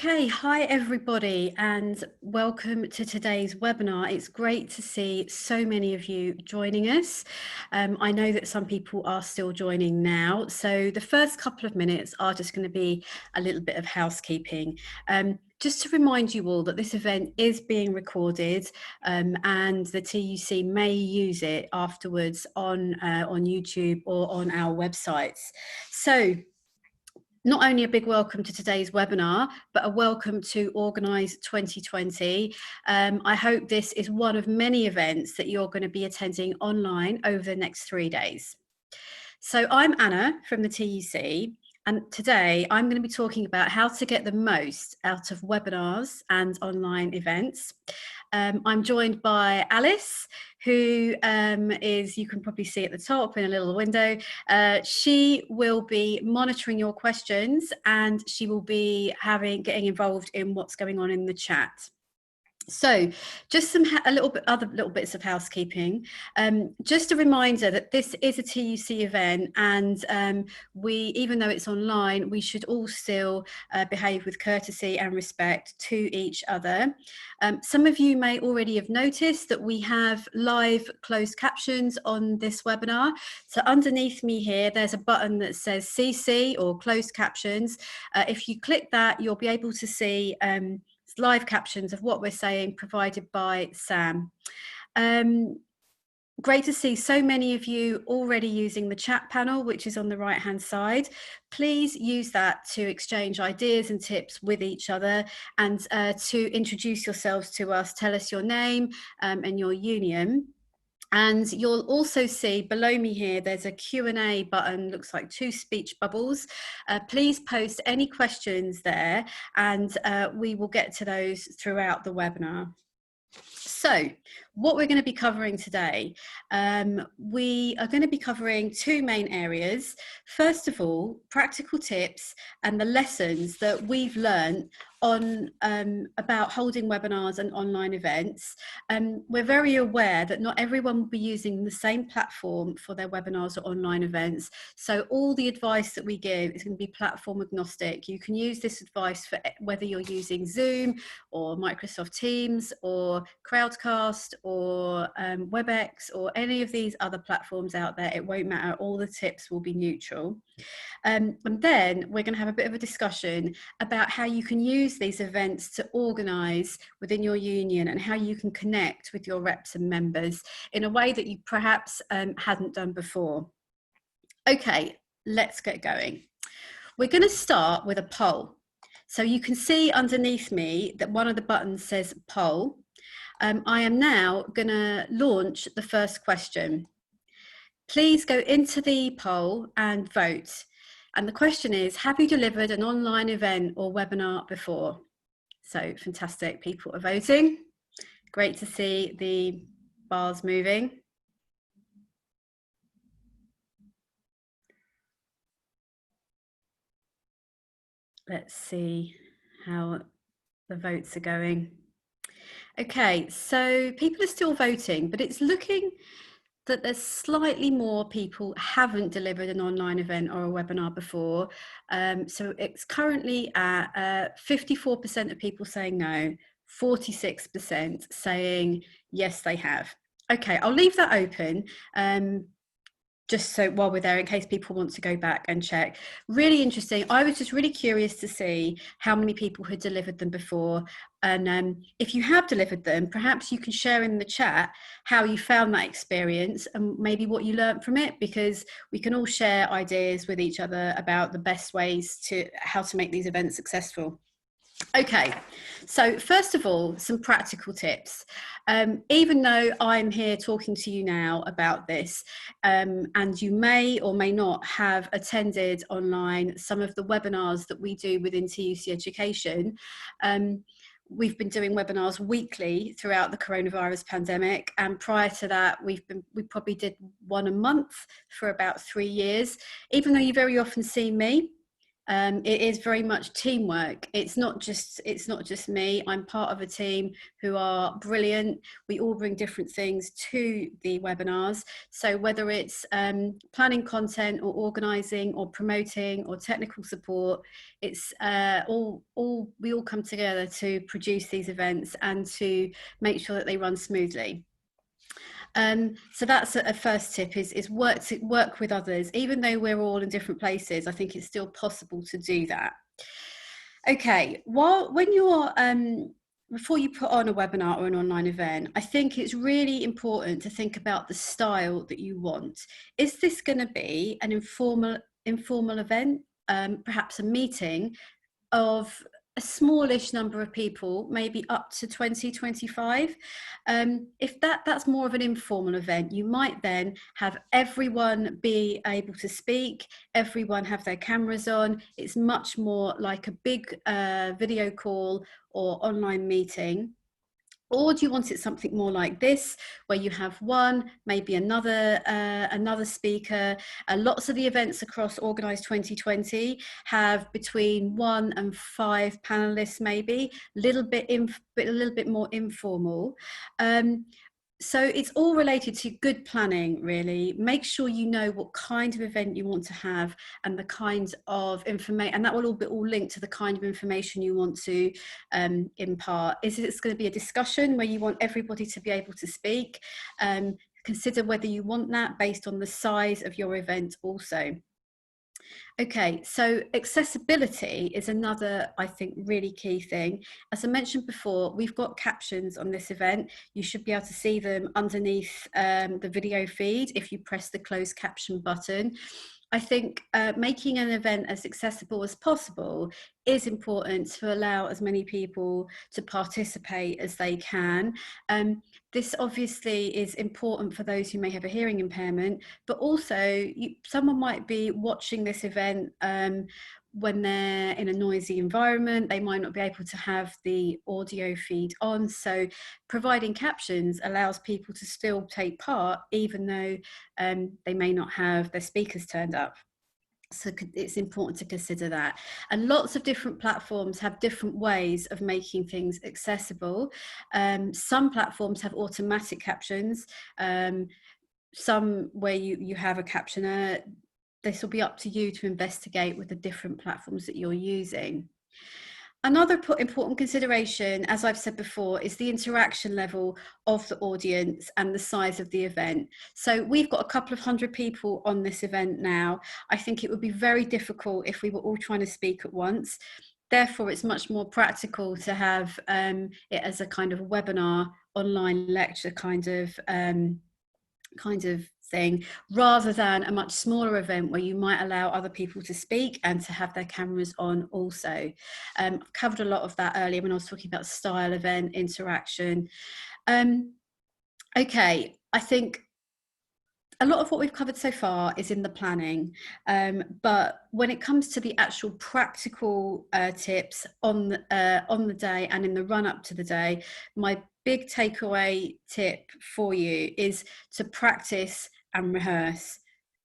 Okay, hi everybody and welcome to today's webinar. It's great to see so many of you joining us. I know that some people are still joining now, so the first couple of minutes are just going to be a little bit of housekeeping. Just to remind you all that this event is being recorded and the TUC may use it afterwards on YouTube or on our websites. So not only a big welcome to today's webinar, but a welcome to Organise 2020. I hope this is one of many events that you're going to be attending online over the next 3 days. So I'm Anna from the TUC, and today I'm going to be talking about how to get the most out of webinars and online events. I'm joined by Alice, who is, you can probably see at the top in a little window. She will be monitoring your questions and she will be getting involved in what's going on in the chat. So just other little bits of housekeeping. Just a reminder that this is a TUC event, and even though it's online, we should all still behave with courtesy and respect to each other. Some of you may already have noticed that we have live closed captions on this webinar. So underneath me here, there's a button that says CC or closed captions. If you click that, you'll be able to see live captions of what we're saying provided by Sam. Great to see so many of you already using the chat panel, which is on the right hand side. Please use that to exchange ideas and tips with each other and to introduce yourselves to us. Tell us your name and your union. And you'll also see below me here, there's a Q&A button, looks like 2 speech bubbles. Please post any questions there and we will get to those throughout the webinar. So what we're going to be covering today, we are going to be covering 2 main areas. First of all, practical tips and the lessons that we've learned on about holding webinars and online events. We're very aware that not everyone will be using the same platform for their webinars or online events. So all the advice that we give is going to be platform agnostic. You can use this advice for whether you're using Zoom or Microsoft Teams or Crowdcast or WebEx or any of these other platforms out there. It won't matter. All the tips will be neutral. And then we're going to have a bit of a discussion about how you can use these events to organise within your union and how you can connect with your reps and members in a way that you perhaps hadn't done before. Okay, let's get going. We're going to start with a poll. So you can see underneath me that one of the buttons says poll. I am now going to launch the first question. Please go into the poll and vote. And the question is, have you delivered an online event or webinar before? So fantastic, people are voting. Great to see the bars moving. Let's see how the votes are going. Okay, so people are still voting, but it's looking that there's slightly more people haven't delivered an online event or a webinar before. So it's currently at 54% of people saying no, 46% saying yes, they have. Okay, I'll leave that open. Just so while we're there, in case people want to go back and check. Really interesting. I was just really curious to see how many people had delivered them before. And if you have delivered them, perhaps you can share in the chat how you found that experience and maybe what you learned from it, because we can all share ideas with each other about the best ways to how to make these events successful. Okay, so first of all, some practical tips. Even though I'm here talking to you now about this, and you may or may not have attended online some of the webinars that we do within TUC Education, we've been doing webinars weekly throughout the coronavirus pandemic, and prior to that we probably did one a month for about 3 years. Even though you very often see me, It is very much teamwork. It's not just me. I'm part of a team who are brilliant. We all bring different things to the webinars. So whether it's planning content or organising or promoting or technical support, it's we all come together to produce these events and to make sure that they run smoothly. So that's a first tip, is work with others. Even though we're all in different places, I think it's still possible to do that. Okay, when you're before you put on a webinar or an online event, I think it's really important to think about the style that you want. Is this going to be an informal event, perhaps a meeting of a smallish number of people, maybe up to 20, 25. If that's more of an informal event, you might then have everyone be able to speak, everyone have their cameras on. It's much more like a big video call or online meeting. Or do you want it something more like this, where you have one, maybe another speaker? Lots of the events across Organise 2020 have between 1 and 5 panelists, maybe a little bit more informal. So it's all related to good planning, really. Make sure you know what kind of event you want to have and the kind of information, and that will all be linked to the kind of information you want to impart. Is it going to be a discussion where you want everybody to be able to speak? Consider whether you want that based on the size of your event also. Okay, so accessibility is another, I think, really key thing. As I mentioned before, we've got captions on this event. You should be able to see them underneath the video feed if you press the closed caption button. I think making an event as accessible as possible is important to allow as many people to participate as they can. This obviously is important for those who may have a hearing impairment, but also someone might be watching this event when they're in a noisy environment. They might not be able to have the audio feed on. So providing captions allows people to still take part, even though they may not have their speakers turned up. So it's important to consider that. And lots of different platforms have different ways of making things accessible. Some platforms have automatic captions, some where you have a captioner. This will be up to you to investigate with the different platforms that you're using. Another important consideration, as I've said before, is the interaction level of the audience and the size of the event. So we've got a couple of hundred people on this event now. I think it would be very difficult if we were all trying to speak at once. Therefore, it's much more practical to have it as a kind of webinar, online lecture kind of thing, rather than a much smaller event where you might allow other people to speak and to have their cameras on also. I've covered a lot of that earlier when I was talking about style, event, interaction. Okay, I think a lot of what we've covered so far is in the planning, but when it comes to the actual practical tips on the day and in the run up to the day, my big takeaway tip for you is to practice and rehearse.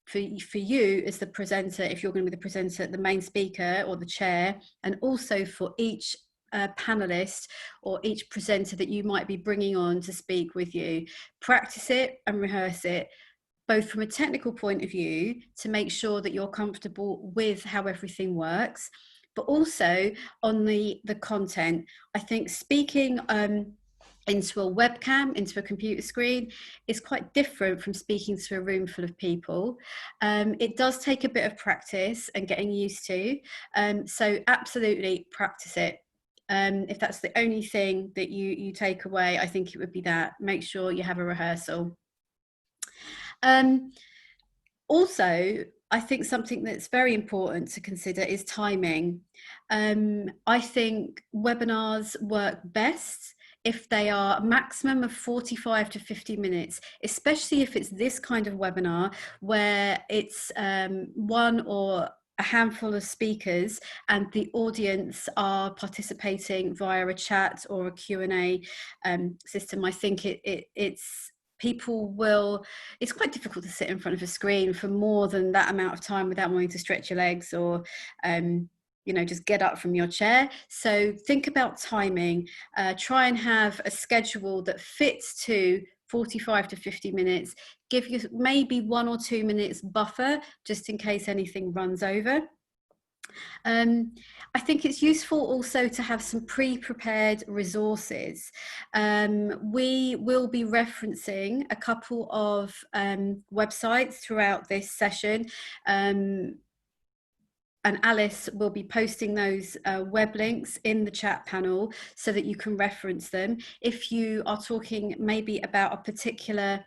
For you as the presenter, if you're going to be the presenter, the main speaker or the chair, and also for each panelist or each presenter that you might be bringing on to speak with you, practice it and rehearse it, both from a technical point of view to make sure that you're comfortable with how everything works, but also on the content. I think speaking into a webcam, into a computer screen, is quite different from speaking to a room full of people. It does take a bit of practice and getting used to, so absolutely practice it. If that's the only thing that you take away, I think it would be that. Make sure you have a rehearsal. Also, I think something that's very important to consider is timing. I think webinars work best if they are a maximum of 45 to 50 minutes, especially if it's this kind of webinar where it's one or a handful of speakers and the audience are participating via a chat or a Q&A system. I think it's quite difficult to sit in front of a screen for more than that amount of time without wanting to stretch your legs or just get up from your chair. So think about timing. Try and have a schedule that fits to 45 to 50 minutes. Give you maybe 1 or 2 minutes buffer just in case anything runs over. I think it's useful also to have some pre-prepared resources. We will be referencing a couple of websites throughout this session. And Alice will be posting those web links in the chat panel so that you can reference them. If you are talking maybe about a particular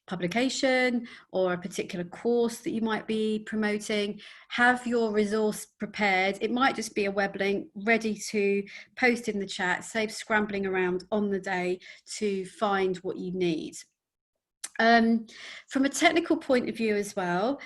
publication or a particular course that you might be promoting, have your resource prepared. It might just be a web link ready to post in the chat, save scrambling around on the day to find what you need. From a technical point of view as well,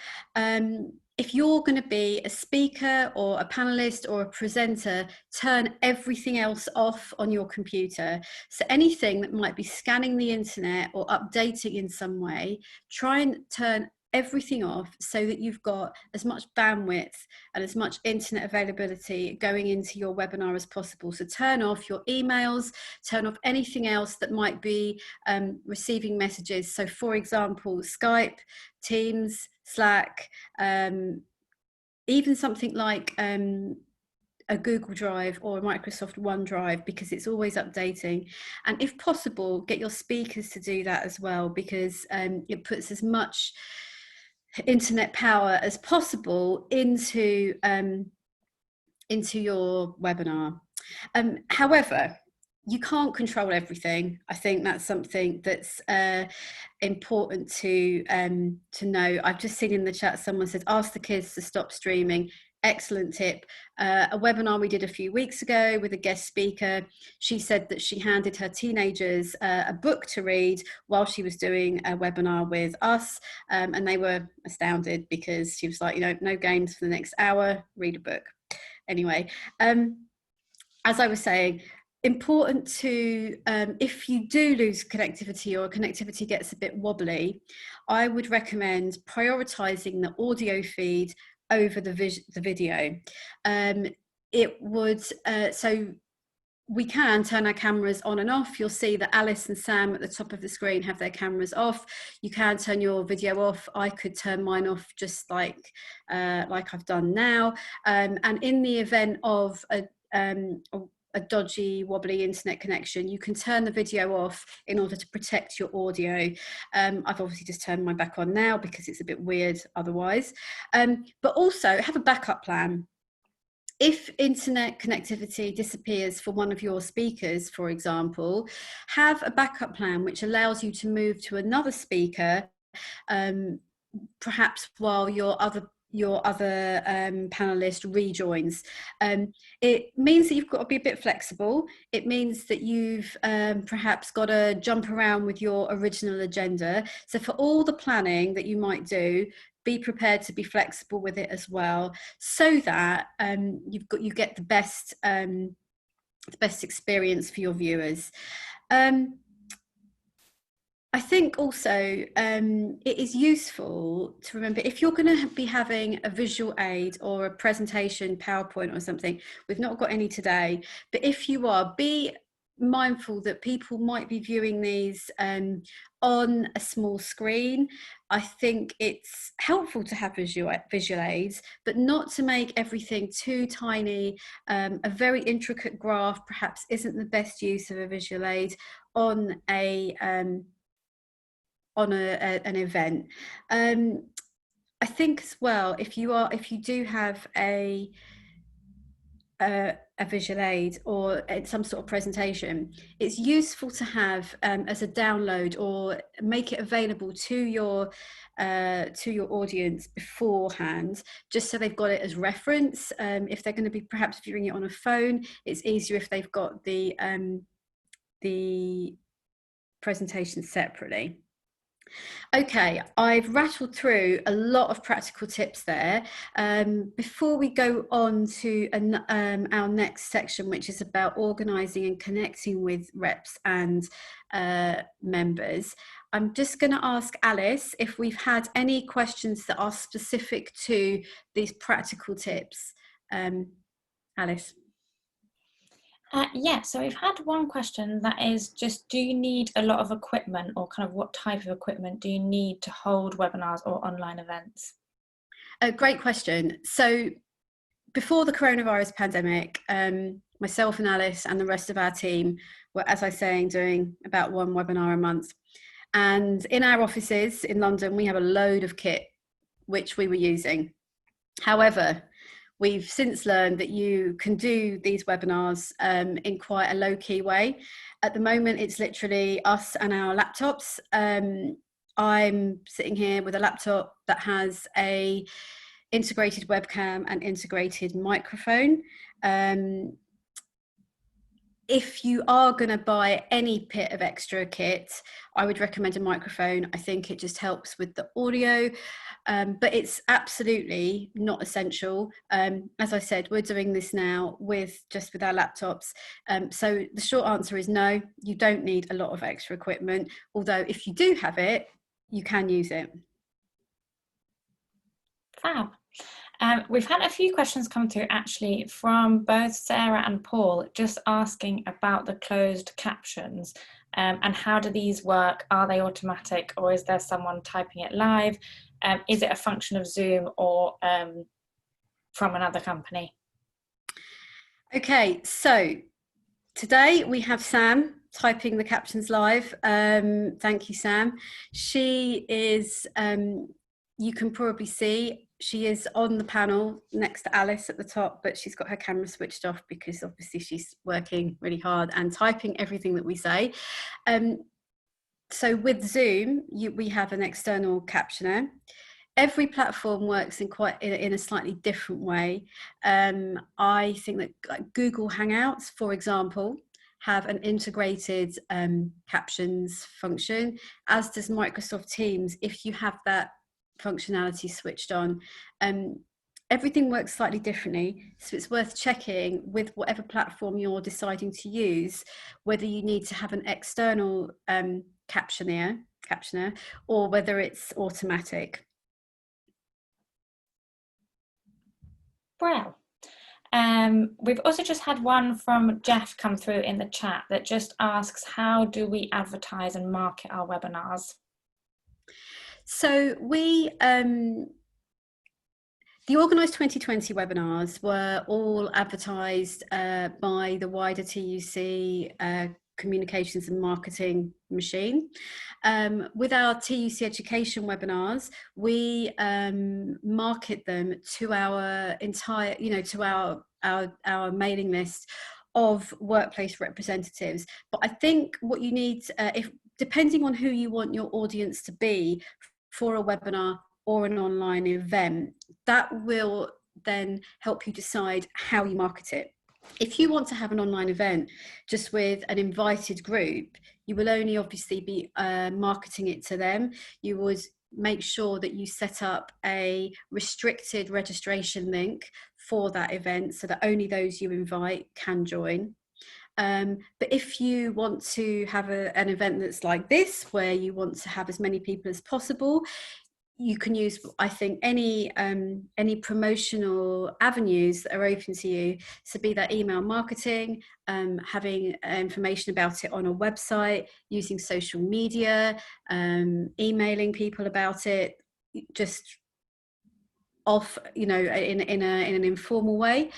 if you're going to be a speaker or a panelist or a presenter, turn everything else off on your computer. So anything that might be scanning the internet or updating in some way, try and turn everything off so that you've got as much bandwidth and as much internet availability going into your webinar as possible. So turn off your emails, turn off anything else that might be receiving messages. So for example, Skype, Teams, Slack, even something like a Google Drive or a Microsoft OneDrive, because it's always updating. And if possible, get your speakers to do that as well, because it puts as much internet power as possible into your webinar. However, you can't control everything. I think that's something that's important to know. I've just seen in the chat someone said, ask the kids to stop streaming. Excellent tip. A webinar we did a few weeks ago with a guest speaker, she said that she handed her teenagers a book to read while she was doing a webinar with us, and they were astounded because she was like, no games for the next hour, read a book. Anyway, as I was saying, important to, if you do lose connectivity or connectivity gets a bit wobbly, I would recommend prioritizing the audio feed over the video. It would, so we can turn our cameras on and off. You'll see that Alice and Sam at the top of the screen have their cameras off. You can turn your video off. I could turn mine off just like I've done now. And in the event of a dodgy, wobbly internet connection, you can turn the video off in order to protect your audio. I've obviously just turned mine back on now because it's a bit weird otherwise. But also have a backup plan. If internet connectivity disappears for one of your speakers, for example, have a backup plan which allows you to move to another speaker, perhaps while your other panelist rejoins. It means that you've got to be a bit flexible. It means that you've perhaps got to jump around with your original agenda. So for all the planning that you might do, be prepared to be flexible with it as well, so that you get the best experience for your viewers. I think also it is useful to remember, if you're going to be having a visual aid or a presentation, PowerPoint or something, we've not got any today, but if you are, be mindful that people might be viewing these on a small screen. I think it's helpful to have visual aids, but not to make everything too tiny. A very intricate graph perhaps isn't the best use of a visual aid on an event. I think as well, if you do have a visual aid or some sort of presentation, it's useful to have as a download or make it available to your audience beforehand, just so they've got it as reference. If they're going to be perhaps viewing it on a phone, it's easier if they've got the presentation separately. Okay, I've rattled through a lot of practical tips there. Before we go on to our next section, which is about organising and connecting with reps and members, I'm just going to ask Alice if we've had any questions that are specific to these practical tips. Alice? Yeah, so we've had one question that is just, do you need a lot of equipment, or kind of what type of equipment do you need to hold webinars or online events? A great question. So before the coronavirus pandemic, myself and Alice and the rest of our team were, as I was saying, doing about one webinar a month. And in our offices in London, we have a load of kit which we were using. However, we've since learned that you can do these webinars in quite a low-key way. At the moment, it's literally us and our laptops. I'm sitting here with a laptop that has a integrated webcam and integrated microphone. If you are going to buy any bit of extra kit, I would recommend a microphone. I think it just helps with the audio, but it's absolutely not essential. As I said, we're doing this now with our laptops. So the short answer is no, you don't need a lot of extra equipment, although if you do have it, you can use it. Fab. We've had a few questions come through actually from both Sarah and Paul, just asking about the closed captions and how do these work? Are they automatic, or is there someone typing it live? Is it a function of Zoom or from another company? Okay, so today we have Sam typing the captions live. Thank you, Sam. She is, you can probably see, she is on the panel next to Alice at the top, but she's got her camera switched off because obviously she's working really hard and typing everything that we say. So with Zoom, we have an external captioner. Every platform works in a slightly different way. I think that like Google Hangouts, for example, have an integrated captions function, as does Microsoft Teams if you have that functionality switched on. Everything works slightly differently, so it's worth checking with whatever platform you're deciding to use, whether you need to have an external captioner or whether it's automatic. Well, we've also just had one from Jeff come through in the chat that just asks, how do we advertise and market our webinars? So the Organise 2020 webinars were all advertised by the wider TUC communications and marketing machine. With our TUC Education webinars, we market them to our entire, to our mailing list of workplace representatives. But I think what you need, depending on who you want your audience to be for a webinar or an online event, that will then help you decide how you market it. If you want to have an online event just with an invited group, you will only obviously be marketing it to them. You would make sure that you set up a restricted registration link for that event so that only those you invite can join. But if you want to have an event that's like this, where you want to have as many people as possible, you can use, I think, any promotional avenues that are open to you. So be that email marketing, having information about it on a website, using social media, emailing people about it, just off, in an informal way.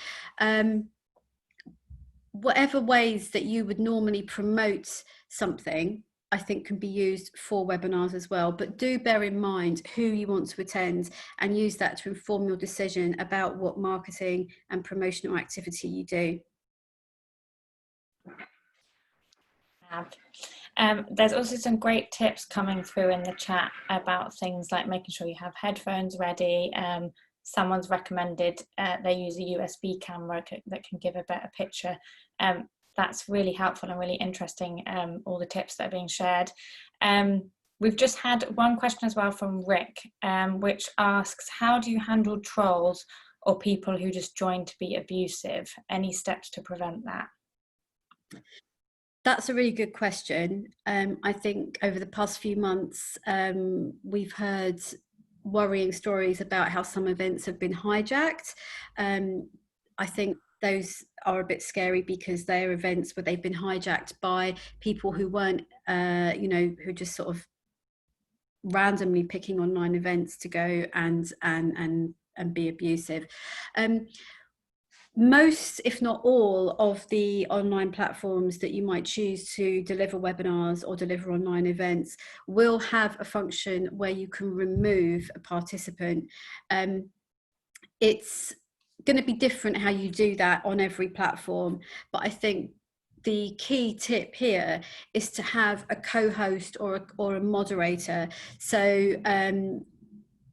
Whatever ways that you would normally promote something, I think can be used for webinars as well. But do bear in mind who you want to attend and use that to inform your decision about what marketing and promotional activity you do. There's also some great tips coming through in the chat about things like making sure you have headphones ready. Someone's recommended they use a USB camera that can give a better picture. That's really helpful and really interesting, all the tips that are being shared. We've just had one question as well from Rick, which asks, how do you handle trolls or people who just join to be abusive? Any steps to prevent that? That's a really good question. I think over the past few months, we've heard worrying stories about how some events have been hijacked. I think those are a bit scary because they're events where they've been hijacked by people who weren't, who just sort of randomly picking online events to go and be abusive. Most, if not all, of the online platforms that you might choose to deliver webinars or deliver online events will have a function where you can remove a participant. It's going to be different how you do that on every platform, but I think the key tip here is to have a co-host or a moderator. So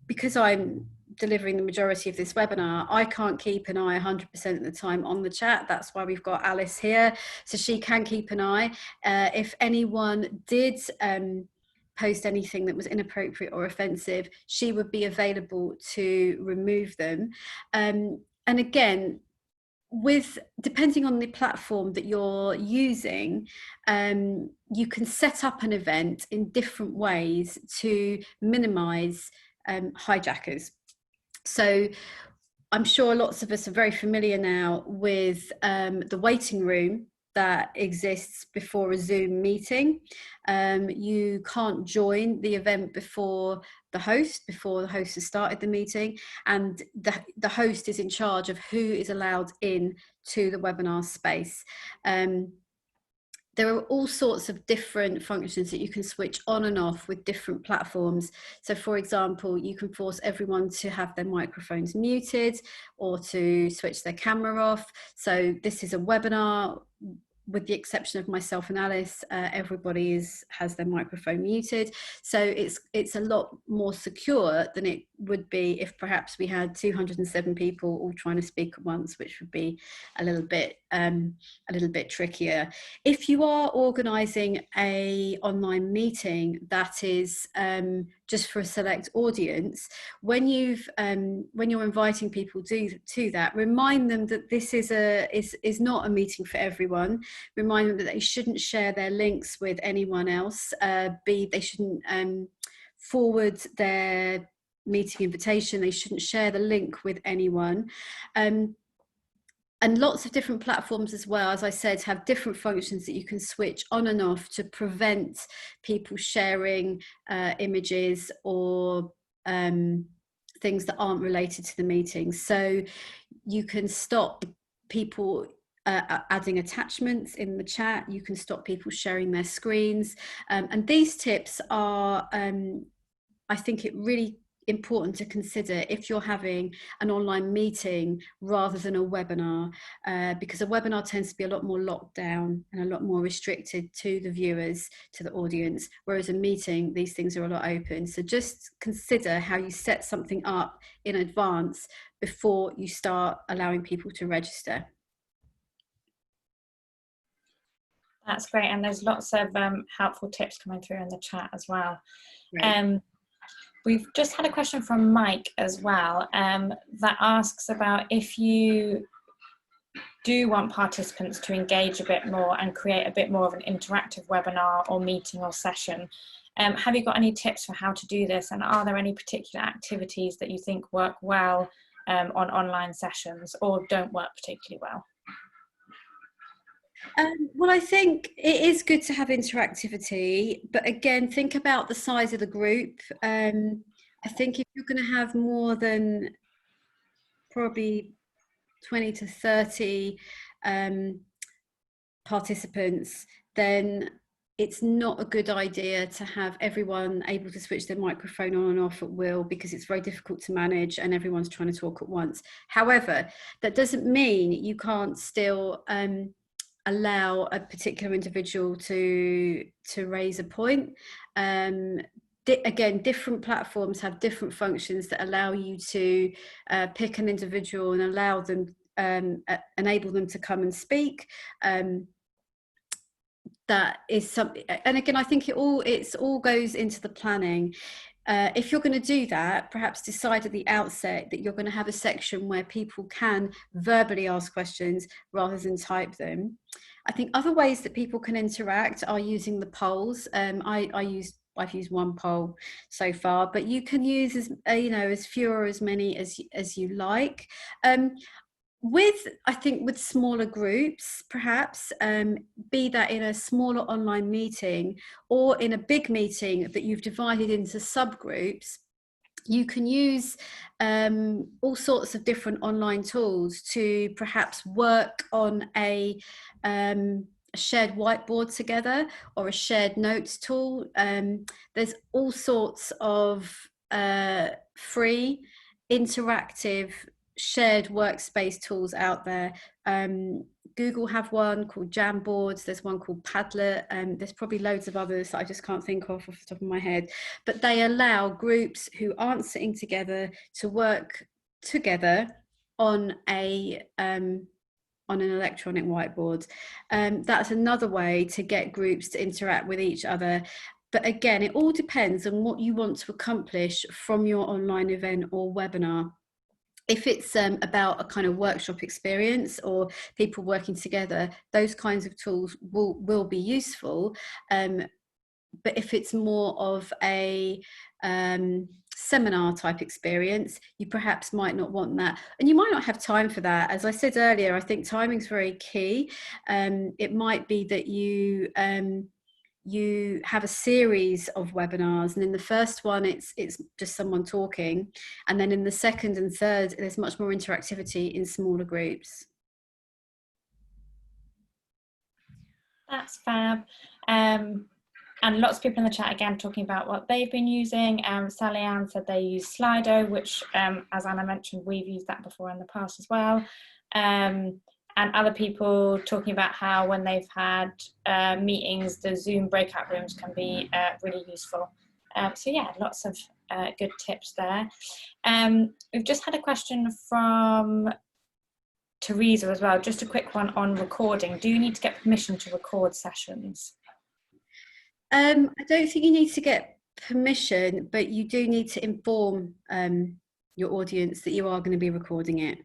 because I'm delivering the majority of this webinar, I can't keep an eye 100% of the time on the chat. That's why we've got Alice here, so she can keep an eye. If anyone did post anything that was inappropriate or offensive, she would be available to remove them. And again, depending on the platform that you're using, you can set up an event in different ways to minimize hijackers. So I'm sure lots of us are very familiar now with the waiting room that exists before a Zoom meeting. You can't join the event before the host has started the meeting, and the host is in charge of who is allowed in to the webinar space. There are all sorts of different functions that you can switch on and off with different platforms. So for example, you can force everyone to have their microphones muted or to switch their camera off. So this is a webinar. With the exception of myself and Alice, everybody has their microphone muted. So it's a lot more secure than it would be if perhaps we had 207 people all trying to speak at once, which would be a little bit trickier. If you are organising a online meeting that is just for a select audience, when you're inviting people to that, remind them that this is not a meeting for everyone. Remind them that they shouldn't share their links with anyone else. They shouldn't forward their meeting invitation. They shouldn't share the link with anyone. And lots of different platforms as well, as I said, have different functions that you can switch on and off to prevent people sharing images or things that aren't related to the meeting. So you can stop people adding attachments in the chat. You can stop people sharing their screens. And these tips are, I think it really important to consider if you're having an online meeting rather than a webinar, because a webinar tends to be a lot more locked down and a lot more restricted to the viewers, to the audience, whereas a meeting, these things are a lot open. So just consider how you set something up in advance before you start allowing people to register. That's great, and there's lots of helpful tips coming through in the chat as well. We've just had a question from Mike as well that asks about if you do want participants to engage a bit more and create a bit more of an interactive webinar or meeting or session. Have you got any tips for how to do this, and are there any particular activities that you think work well on online sessions or don't work particularly well? Well, I think it is good to have interactivity, but again, think about the size of the group. I think if you're going to have more than probably 20 to 30 participants, then it's not a good idea to have everyone able to switch their microphone on and off at will, because it's very difficult to manage and everyone's trying to talk at once. However, that doesn't mean you can't still allow a particular individual to raise a point. Again, different platforms have different functions that allow you to pick an individual and allow them, enable them to come and speak. That is something, and again, I think it all goes into the planning. If you're going to do that, perhaps decide at the outset that you're going to have a section where people can verbally ask questions rather than type them. I think other ways that people can interact are using the polls. I've used one poll so far, but you can use as few or as many as you like. I think with smaller groups, perhaps, be that in a smaller online meeting or in a big meeting that you've divided into subgroups, you can use all sorts of different online tools to perhaps work on a shared whiteboard together, or a shared notes tool. There's all sorts of free, interactive, shared workspace tools out there. Google have one called Jamboards, there's one called Padlet, and there's probably loads of others that I just can't think of off the top of my head, but they allow groups who aren't sitting together to work together on an electronic whiteboard. That's another way to get groups to interact with each other. But again, it all depends on what you want to accomplish from your online event or webinar. If it's about a kind of workshop experience or people working together, those kinds of tools will be useful. But if it's more of a seminar type experience, you perhaps might not want that, and you might not have time for that. As I said earlier, I think timing is very key. It might be that you have a series of webinars, and in the first one it's just someone talking, and then in the second and third there's much more interactivity in smaller groups. That's fab. And lots of people in the chat again talking about what they've been using. Sally Ann said they use Slido, which as Anna mentioned, we've used that before in the past as well. And other people talking about how when they've had meetings, the Zoom breakout rooms can be really useful. So yeah, lots of good tips there. We've just had a question from Teresa as well, just a quick one on recording. Do you need to get permission to record sessions? I don't think you need to get permission, but you do need to inform your audience that you are going to be recording it.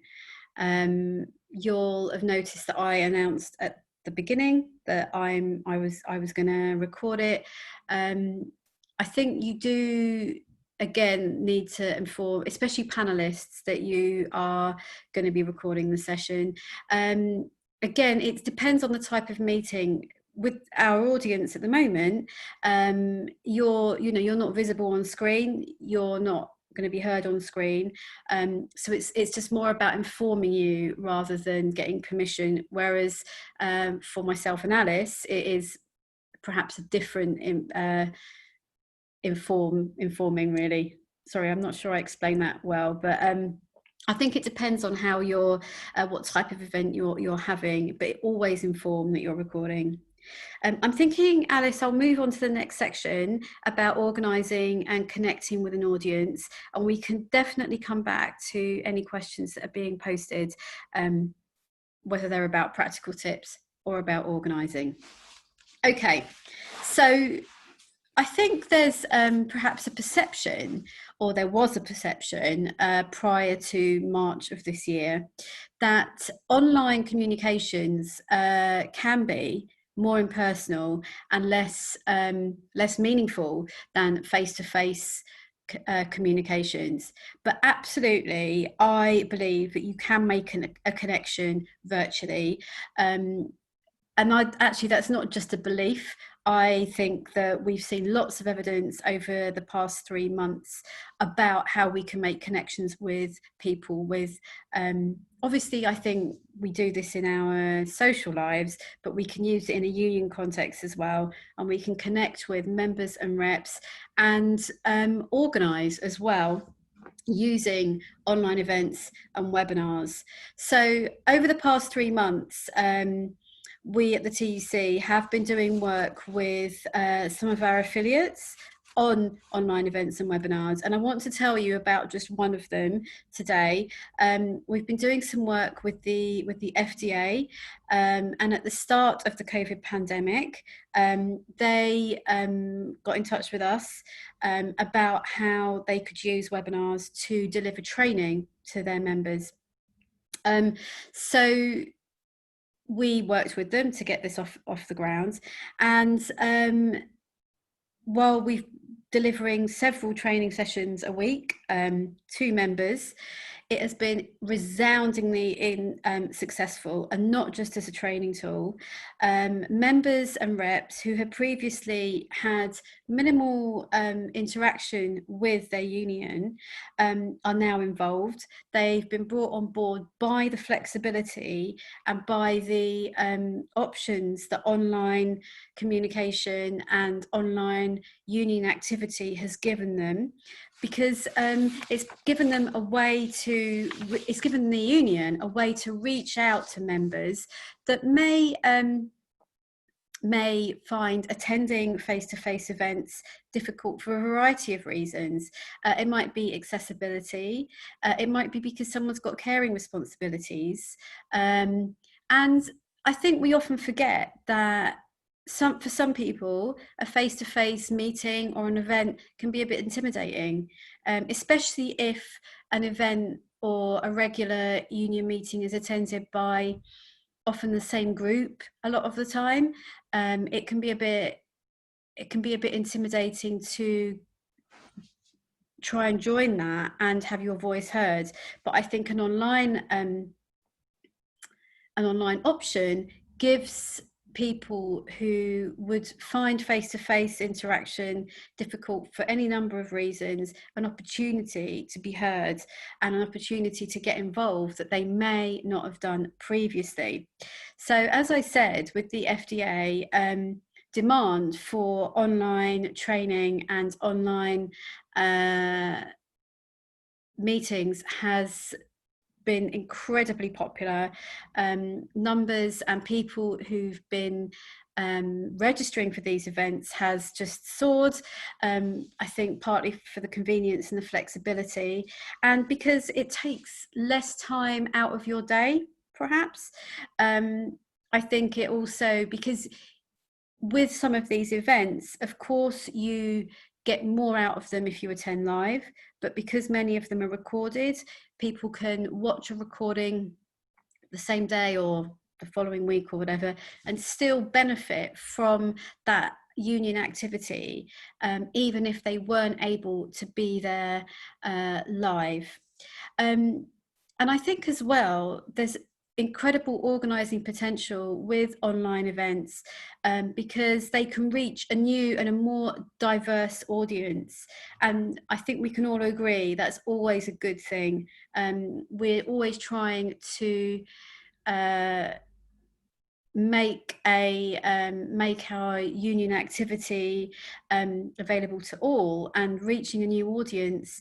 You'll have noticed that I announced at the beginning that I was going to record it. I think you do again need to inform, especially panelists, that you are going to be recording the session. Again, it depends on the type of meeting. With our audience at the moment, you're not visible on screen, you're not going to be heard on screen, so it's just more about informing you rather than getting permission, whereas for myself and Alice it is perhaps a different informing really. Sorry, I'm not sure I explained that well, but I think it depends on how you're what type of event you're having, but always inform that you're recording. I'm thinking, Alice, I'll move on to the next section about organising and connecting with an audience, and we can definitely come back to any questions that are being posted, whether they're about practical tips or about organising. Okay, so I think there's perhaps a perception, or there was a perception prior to March of this year, that online communications can be more impersonal and less meaningful than face-to-face communications. But absolutely, I believe that you can make a connection virtually. And actually, that's not just a belief. I think that we've seen lots of evidence over the past 3 months about how we can make connections with people with, obviously I think we do this in our social lives, but we can use it in a union context as well, and we can connect with members and reps and organise as well using online events and webinars. So over the past 3 months, we at the TUC have been doing work with some of our affiliates on online events and webinars, and I want to tell you about just one of them today. We've been doing some work with the FDA, and at the start of the COVID pandemic, they got in touch with us about how they could use webinars to deliver training to their members. So we worked with them to get this off the ground, and while we've delivering several training sessions a week to members, it has been resoundingly successful, and not just as a training tool. Members and reps who had previously had minimal interaction with their union are now involved. They've been brought on board by the flexibility and by the options that online communication and online union activity has given them, because it's given them a way to, it's given the union a way to reach out to members that may find attending face-to-face events difficult for a variety of reasons. It might be accessibility, it might be because someone's got caring responsibilities, and I think we often forget that for some people, a face-to-face meeting or an event can be a bit intimidating, especially if an event or a regular union meeting is attended by often the same group a lot of the time. It can be a bit intimidating to try and join that and have your voice heard. But I think an online option gives people who would find face-to-face interaction difficult for any number of reasons an opportunity to be heard and an opportunity to get involved that they may not have done previously. So as I said, with the FDA, demand for online training and online meetings has been incredibly popular. Numbers and people who've been registering for these events has just soared. I think partly for the convenience and the flexibility, and because it takes less time out of your day, perhaps. I think it also, because with some of these events, of course, you get more out of them if you attend live, but because many of them are recorded, people can watch a recording the same day or the following week or whatever and still benefit from that union activity, even if they weren't able to be there live. And I think as well, there's incredible organising potential with online events, because they can reach a new and a more diverse audience, and I think we can all agree that's always a good thing. We're always trying to make our union activity available to all, and reaching a new audience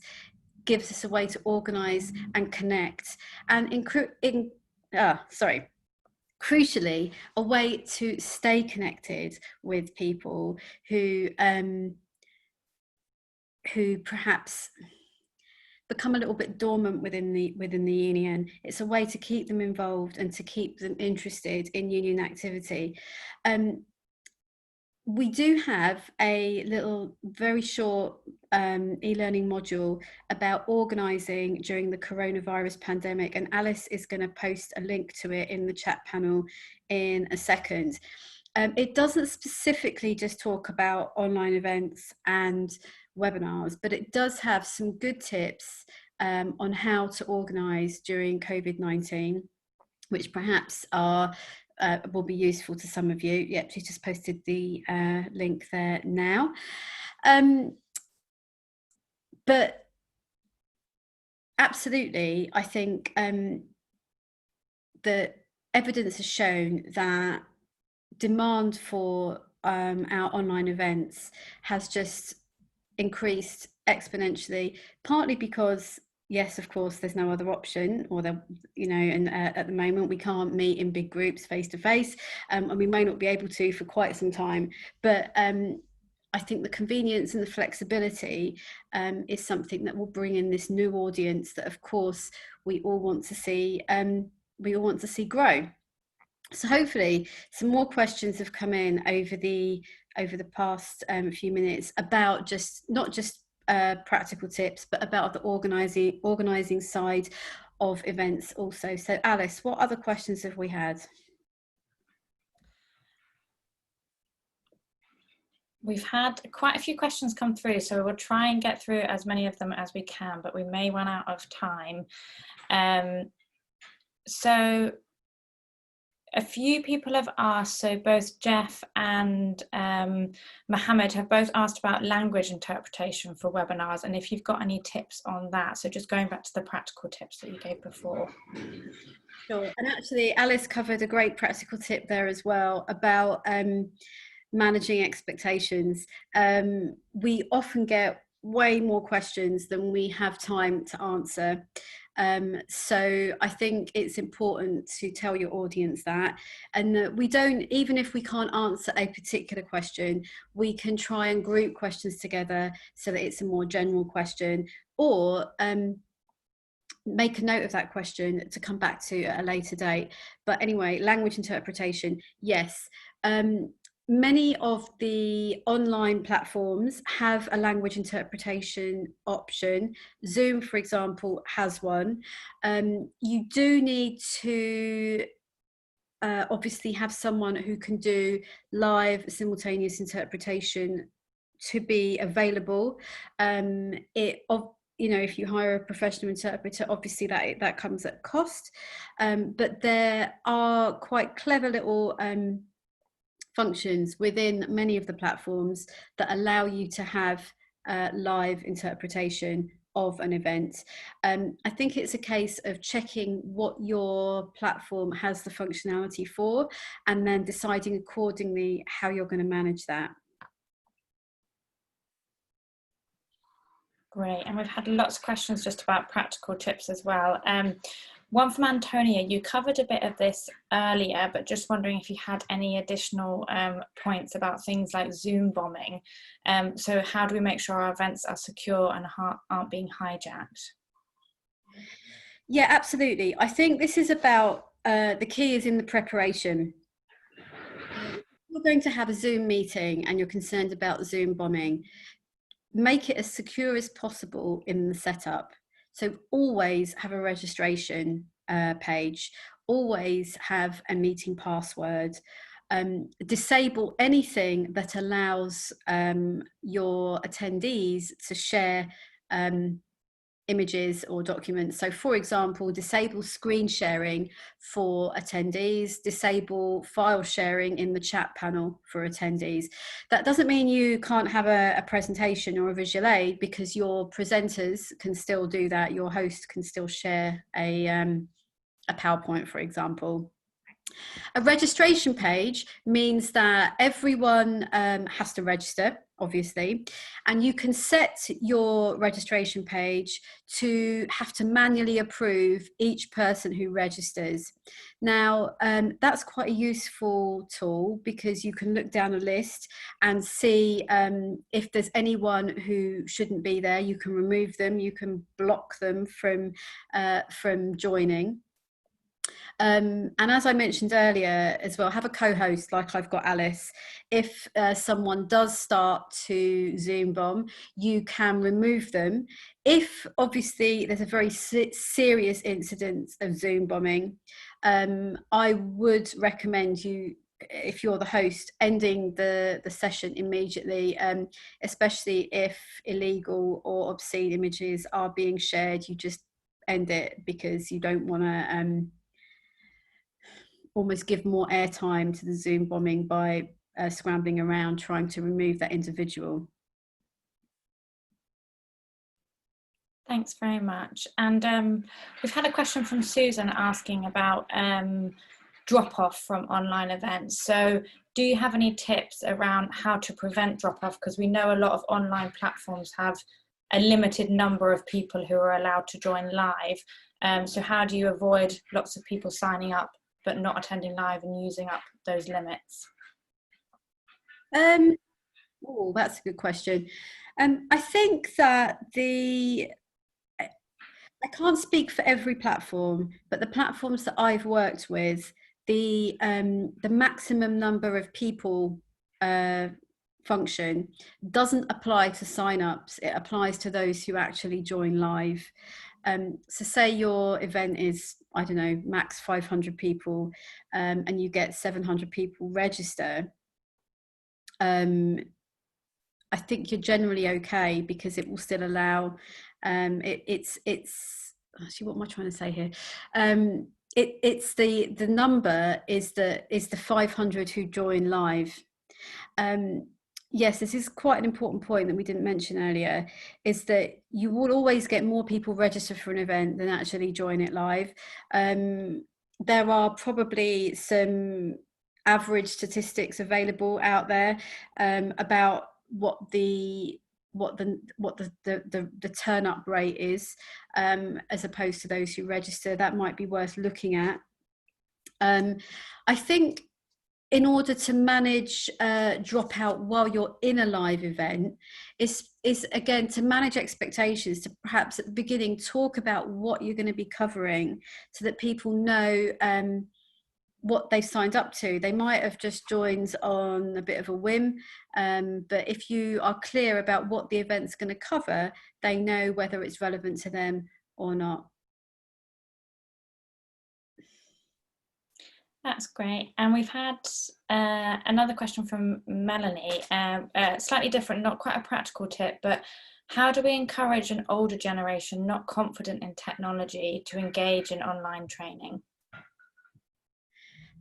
gives us a way to organise and connect, and crucially, a way to stay connected with people who perhaps become a little bit dormant within the union. It's a way to keep them involved and to keep them interested in union activity. We do have a little very short e-learning module about organising during the coronavirus pandemic, and Alice is going to post a link to it in the chat panel in a second. It doesn't specifically just talk about online events and webinars, but it does have some good tips on how to organise during COVID-19, which perhaps will be useful to some of you. Yep, she just posted the link there now. But absolutely, I think the evidence has shown that demand for our online events has just increased exponentially, partly because, yes, of course, there's no other option, or and at the moment we can't meet in big groups face to face, and we may not be able to for quite some time. But I think the convenience and the flexibility is something that will bring in this new audience that, of course, we all want to see. We all want to see grow. So hopefully, some more questions have come in over the past few minutes about not just practical tips, but about the organising side of events also. So Alice, what other questions have we had? We've had quite a few questions come through, so we'll try and get through as many of them as we can, but we may run out of time. So a few people have asked, so both Jeff and Mohammed have both asked about language interpretation for webinars, and if you've got any tips on that. So just going back to the practical tips that you gave before. Sure, and actually Alice covered a great practical tip there as well about managing expectations. We often get way more questions than we have time to answer. So I think it's important to tell your audience that, and that we don't, even if we can't answer a particular question, we can try and group questions together so that it's a more general question, or make a note of that question to come back to at a later date. But anyway, language interpretation, yes. Many of the online platforms have a language interpretation option. Zoom, for example, has one. You do need to obviously have someone who can do live simultaneous interpretation to be available. You know, if you hire a professional interpreter, obviously that comes at cost. But there are quite clever little functions within many of the platforms that allow you to have live interpretation of an event. I think it's a case of checking what your platform has the functionality for, and then deciding accordingly how you're going to manage that. Great, and we've had lots of questions just about practical tips as well. One from Antonia, you covered a bit of this earlier, but just wondering if you had any additional points about things like Zoom bombing. So how do we make sure our events are secure and aren't being hijacked? Yeah, absolutely. I think this is about, the key is in the preparation. You're going to have a Zoom meeting and you're concerned about Zoom bombing. Make it as secure as possible in the setup. So always have a registration page, always have a meeting password, disable anything that allows your attendees to share images or documents. So for example, disable screen sharing for attendees, disable file sharing in the chat panel for attendees. That doesn't mean you can't have a presentation or a visual aid, because your presenters can still do that. Your host can still share a PowerPoint, for example. A registration page means that everyone has to register, obviously, and you can set your registration page to have to manually approve each person who registers. Now, that's quite a useful tool, because you can look down a list and see if there's anyone who shouldn't be there. You can remove them, you can block them from joining. And as I mentioned earlier as well, have a co-host like I've got Alice. If someone does start to Zoom bomb, you can remove them. If obviously there's a very serious incident of Zoom bombing, I would recommend you, if you're the host, ending the session immediately, especially if illegal or obscene images are being shared. You just end it, because you don't want to almost give more airtime to the Zoom bombing by scrambling around trying to remove that individual. Thanks very much. And we've had a question from Susan asking about drop-off from online events. So do you have any tips around how to prevent drop-off? Because we know a lot of online platforms have a limited number of people who are allowed to join live. So how do you avoid lots of people signing up but not attending live and using up those limits? Oh, that's a good question. I think that I can't speak for every platform, but the platforms that I've worked with, the maximum number of people function doesn't apply to sign-ups. It applies to those who actually join live. So say your event is, I don't know, max 500 people, and you get 700 people register. I think you're generally okay, because it will still allow, it's actually, what am I trying to say here? It's the number is the 500 who join live. Yes, this is quite an important point that we didn't mention earlier, is that you will always get more people register for an event than actually join it live. There are probably some average statistics available out there about what the turn up rate is, as opposed to those who register. That might be worth looking at. I think in order to manage dropout while you're in a live event, is again to manage expectations, to perhaps at the beginning talk about what you're going to be covering, so that people know what they've signed up to. They might have just joined on a bit of a whim, but if you are clear about what the event's going to cover, they know whether it's relevant to them or not. That's great. And we've had another question from Melanie, slightly different, not quite a practical tip, but how do we encourage an older generation not confident in technology to engage in online training?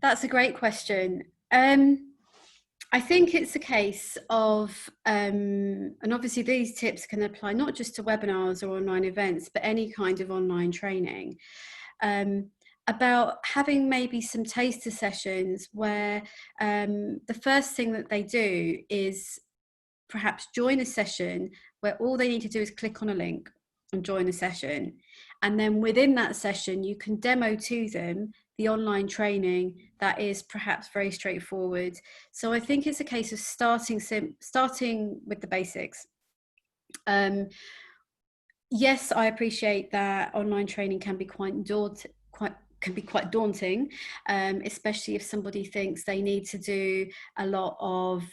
That's a great question. I think it's a case of, and obviously these tips can apply not just to webinars or online events, but any kind of online training, about having maybe some taster sessions where the first thing that they do is perhaps join a session where all they need to do is click on a link and join a session. And then within that session, you can demo to them the online training that is perhaps very straightforward. So I think it's a case of starting with the basics. Yes, I appreciate that online training can be quite daunting, especially if somebody thinks they need to do a lot of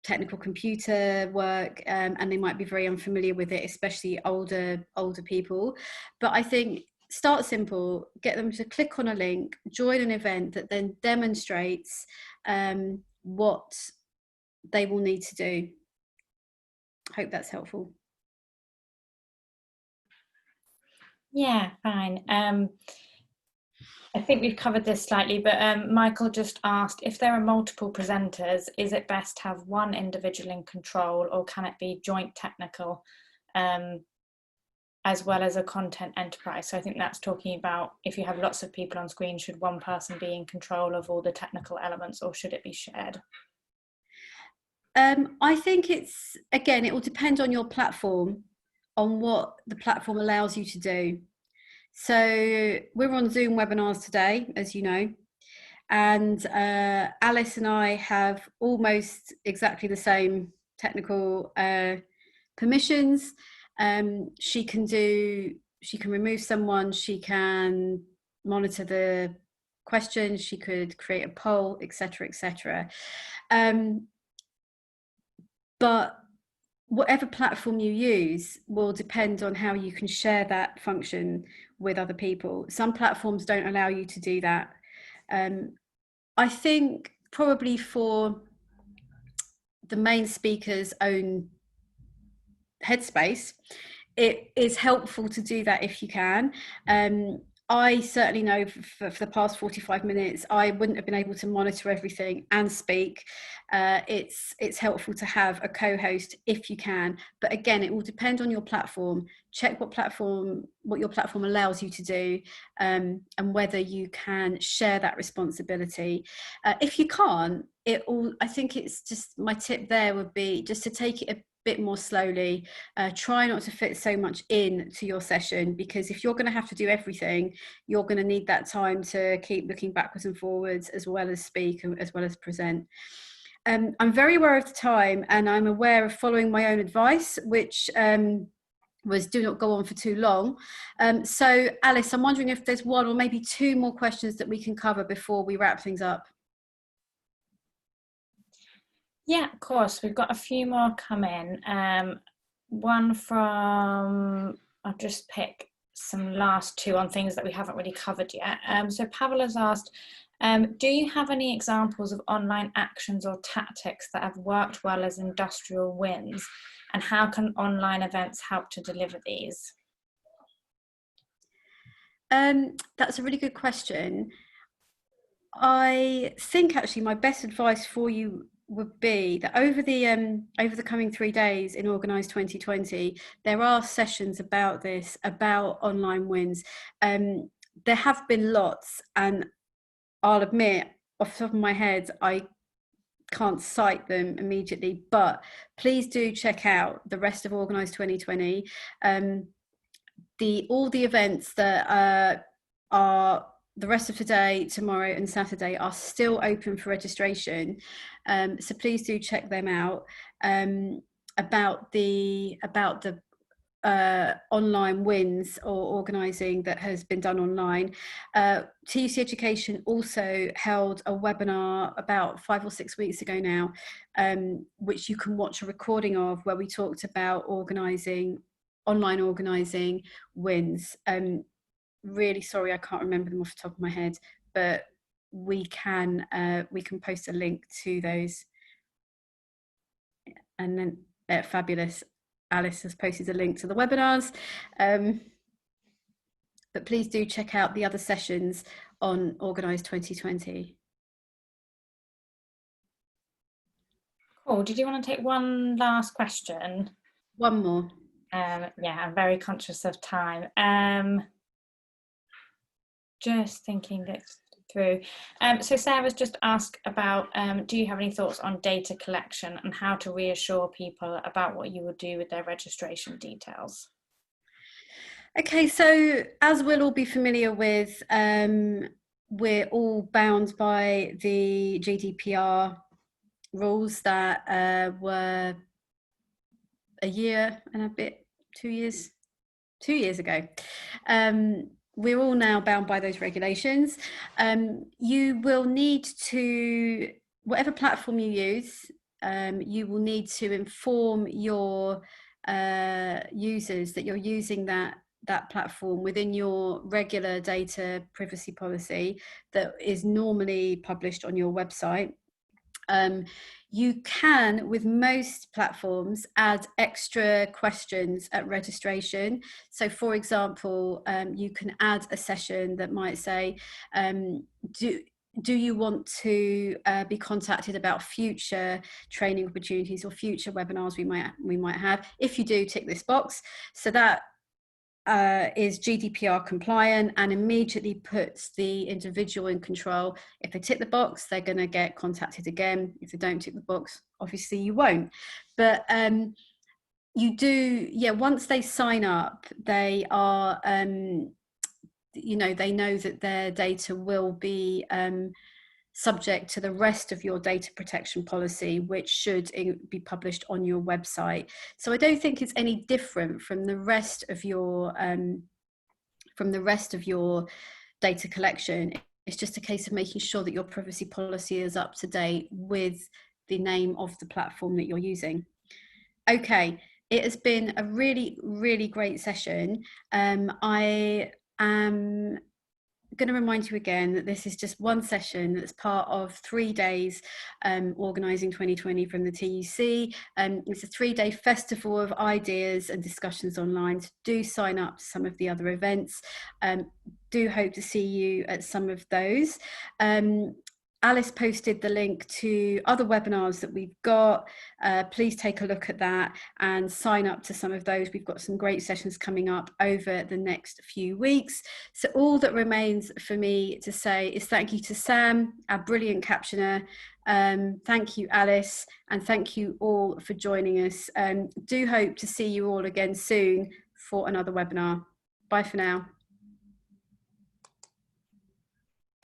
technical computer work, and they might be very unfamiliar with it, especially older people. But I think start simple, get them to click on a link, join an event that then demonstrates what they will need to do. Hope that's helpful. Yeah, fine. I think we've covered this slightly, but Michael just asked, if there are multiple presenters, is it best to have one individual in control, or can it be joint technical as well as a content enterprise? So I think that's talking about, if you have lots of people on screen, should one person be in control of all the technical elements, or should it be shared? I think it's, again, it will depend on your platform, on what the platform allows you to do. So we're on Zoom webinars today, as you know, and Alice and I have almost exactly the same technical permissions. She can remove someone, she can monitor the questions, she could create a poll, etc., etc. But whatever platform you use will depend on how you can share that function with other people. Some platforms don't allow you to do that. I think probably for the main speaker's own headspace, it is helpful to do that if you can. I certainly know for the past 45 minutes, I wouldn't have been able to monitor everything and speak. It's helpful to have a co-host if you can, but again, it will depend on your platform. Check what your platform allows you to do, and whether you can share that responsibility. If you can't, I think it's just, my tip there would be just to take it a bit more slowly. Try not to fit so much in to your session, because if you're going to have to do everything, you're going to need that time to keep looking backwards and forwards, as well as speak and as well as present. I'm very aware of the time, and I'm aware of following my own advice, which was do not go on for too long. So Alice, I'm wondering if there's one or maybe two more questions that we can cover before we wrap things up. Yeah, of course. We've got a few more come in. One from, I'll just pick some last two on things that we haven't really covered yet. So Pavel has asked, Do you have any examples of online actions or tactics that have worked well as industrial wins, and how can online events help to deliver these? That's a really good question. I think actually my best advice for you would be that over the coming 3 days in Organise 2020, there are sessions about this, about online wins. There have been lots, and I'll admit off the top of my head I can't cite them immediately, but please do check out the rest of Organise 2020. All the events that are the rest of today, tomorrow and Saturday are still open for registration, so please do check them out. About the online wins or organising that has been done online, TUC Education also held a webinar about 5 or 6 weeks ago now, which you can watch a recording of, where we talked about online organising wins. Really sorry I can't remember them off the top of my head, but we can post a link to those. And then fabulous, Alice has posted a link to the webinars, but please do check out the other sessions on Organise 2020. Cool. Did you want to take one last question? One more. Yeah, I'm very conscious of time. Just thinking it through. So Sarah's just asked about, do you have any thoughts on data collection and how to reassure people about what you would do with their registration details? Okay, so as we'll all be familiar with, we're all bound by the GDPR rules that were a year and a bit, 2 years ago. We're all now bound by those regulations. You will need to, whatever platform you use, you will need to inform your users that you're using that platform within your regular data privacy policy that is normally published on your website. You can, with most platforms, add extra questions at registration. So for example, you can add a session that might say, do you want to be contacted about future training opportunities or future webinars we might have? If you do, tick this box. So that is GDPR compliant and immediately puts the individual in control. If they tick the box, they're going to get contacted again. If they don't tick the box, obviously you won't. But you do, yeah, once they sign up, they are, you know, they know that their data will be subject to the rest of your data protection policy, which should be published on your website. So I don't think it's any different from the rest of your data collection. It's just a case of making sure that your privacy policy is up to date with the name of the platform that you're using. Okay, it has been a really, really great session. I am going to remind you again that this is just one session that's part of 3 days organising 2020 from the TUC. It's a 3-day festival of ideas and discussions online. So do sign up to some of the other events. Do hope to see you at some of those. Alice posted the link to other webinars that we've got. Please take a look at that and sign up to some of those. We've got some great sessions coming up over the next few weeks. So all that remains for me to say is thank you to Sam, our brilliant captioner. Thank you, Alice, and thank you all for joining us. Do hope to see you all again soon for another webinar. Bye for now.